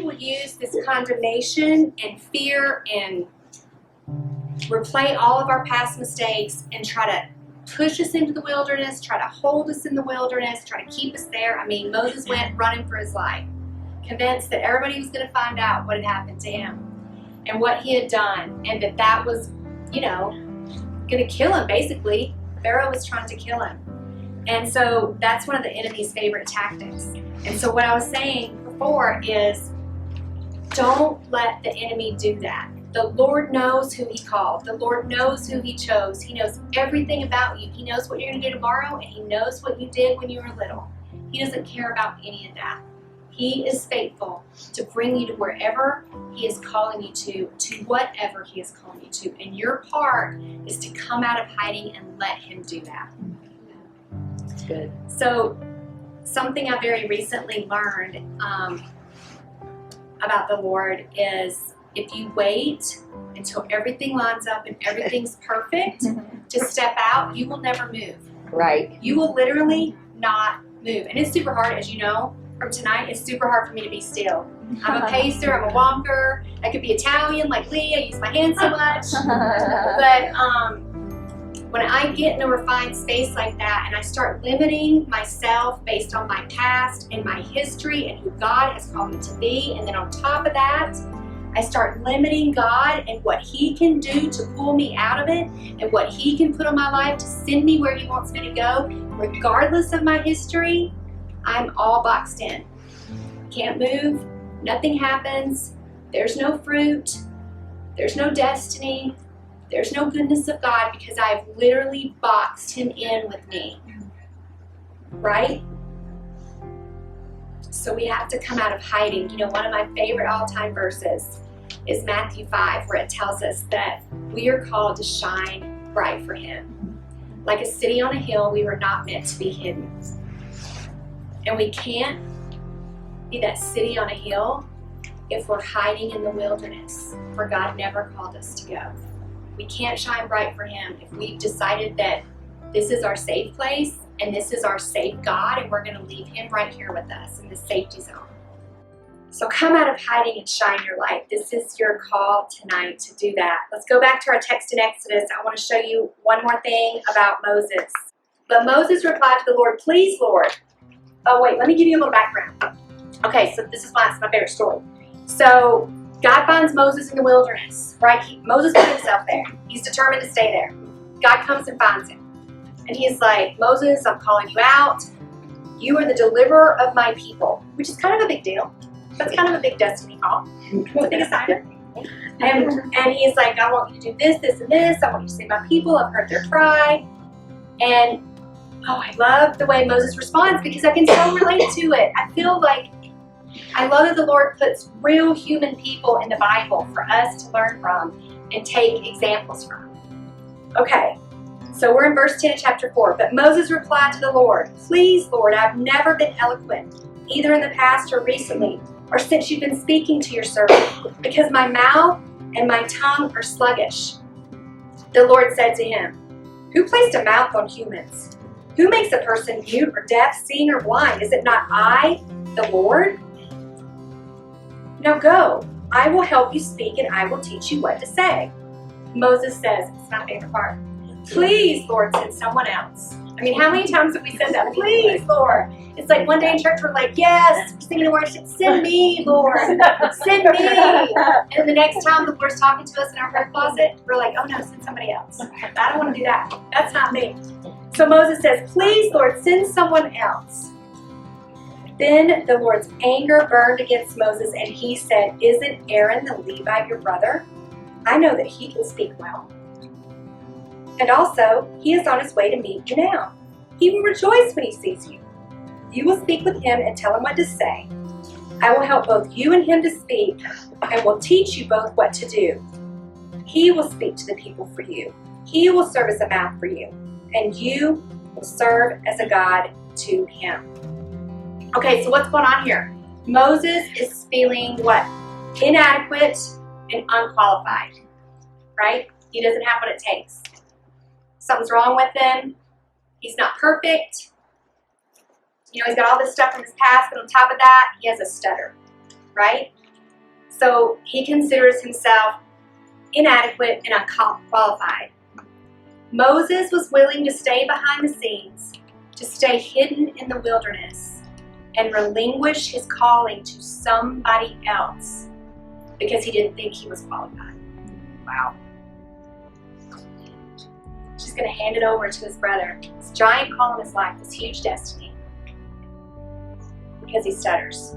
will use this condemnation and fear and replay all of our past mistakes and try to push us into the wilderness, try to hold us in the wilderness, try to keep us there. I mean, Moses went running for his life, convinced that everybody was going to find out what had happened to him and what he had done, and that was, going to kill him, basically. Pharaoh was trying to kill him. And so that's one of the enemy's favorite tactics. And so what I was saying before is, don't let the enemy do that. The Lord knows who he called. The Lord knows who he chose. He knows everything about you. He knows what you're going to do tomorrow, and he knows what you did when you were little. He doesn't care about any of that. He is faithful to bring you to wherever he is calling you to whatever he is calling you to. And your part is to come out of hiding and let him do that. That's good. So something I very recently learned about the Lord is, if you wait until everything lines up and everything's perfect to step out, you will never move. Right. You will literally not move. And it's super hard, as you know, from tonight, it's super hard for me to be still. I'm a pacer, I'm a walker. I could be Italian like Lee, I use my hands so much. But when I get in a refined space like that and I start limiting myself based on my past and my history and who God has called me to be, and then on top of that, I start limiting God and what he can do to pull me out of it and what he can put on my life to send me where he wants me to go, regardless of my history, I'm all boxed in. Can't move, nothing happens, there's no fruit, there's no destiny, there's no goodness of God, because I've literally boxed him in with me. Right? So we have to come out of hiding. One of my favorite all-time verses is Matthew 5, where it tells us that we are called to shine bright for him. Like a city on a hill, we were not meant to be hidden. And we can't be that city on a hill if we're hiding in the wilderness, where God never called us to go. We can't shine bright for him if we've decided that this is our safe place and this is our safe God, and we're going to leave him right here with us in the safety zone. So come out of hiding and shine your light. This is your call tonight to do that. Let's go back to our text in Exodus. I want to show you one more thing about Moses. But Moses replied to the Lord, "Please, Lord." Oh, wait, let me give you a little background. Okay, so this is my favorite story. So God finds Moses in the wilderness, right? Moses put himself there. He's determined to stay there. God comes and finds him. And he's like, "Moses, I'm calling you out. You are the deliverer of my people," which is kind of a big deal. That's kind of a big destiny call. It's a big assignment. And he's like, "I want you to do this, this, and this. I want you to save my people. I've heard their cry." And I love the way Moses responds, because I can so relate to it. I love that the Lord puts real human people in the Bible for us to learn from and take examples from. Okay, so we're in verse 10 of chapter 4. But Moses replied to the Lord, "Please, Lord, I've never been eloquent, either in the past or recently, or since you've been speaking to your servant, because my mouth and my tongue are sluggish." The Lord said to him, "Who placed a mouth on humans? Who makes a person mute or deaf, seeing or blind? Is it not I, the Lord? Now go, I will help you speak, and I will teach you what to say." Moses says, it's my favorite part, "Please, Lord, send someone else." I mean, how many times have we said that? "Please, Lord." It's like one day in church we're like, "Yes, we're singing the worship, send me, Lord, send me." And the next time the Lord's talking to us in our prayer closet, we're like, "Oh no, send somebody else. I don't want to do that. That's not me." So Moses says, "Please, Lord, send someone else." Then the Lord's anger burned against Moses, and he said, "Isn't Aaron the Levite your brother? I know that he can speak well. And also, he is on his way to meet you now. He will rejoice when he sees you. You will speak with him and tell him what to say. I will help both you and him to speak, and will teach you both what to do. He will speak to the people for you. He will serve as a mouth for you, and you will serve as a God to him." Okay, so what's going on here? Moses is feeling what? Inadequate and unqualified, right? He doesn't have what it takes. Something's wrong with him. He's not perfect. He's got all this stuff from his past, but on top of that, he has a stutter, right? So he considers himself inadequate and unqualified. Moses was willing to stay behind the scenes, to stay hidden in the wilderness, and relinquish his calling to somebody else because he didn't think he was qualified. Wow. She's going to hand it over to his brother. This giant call in his life, this huge destiny, because he stutters.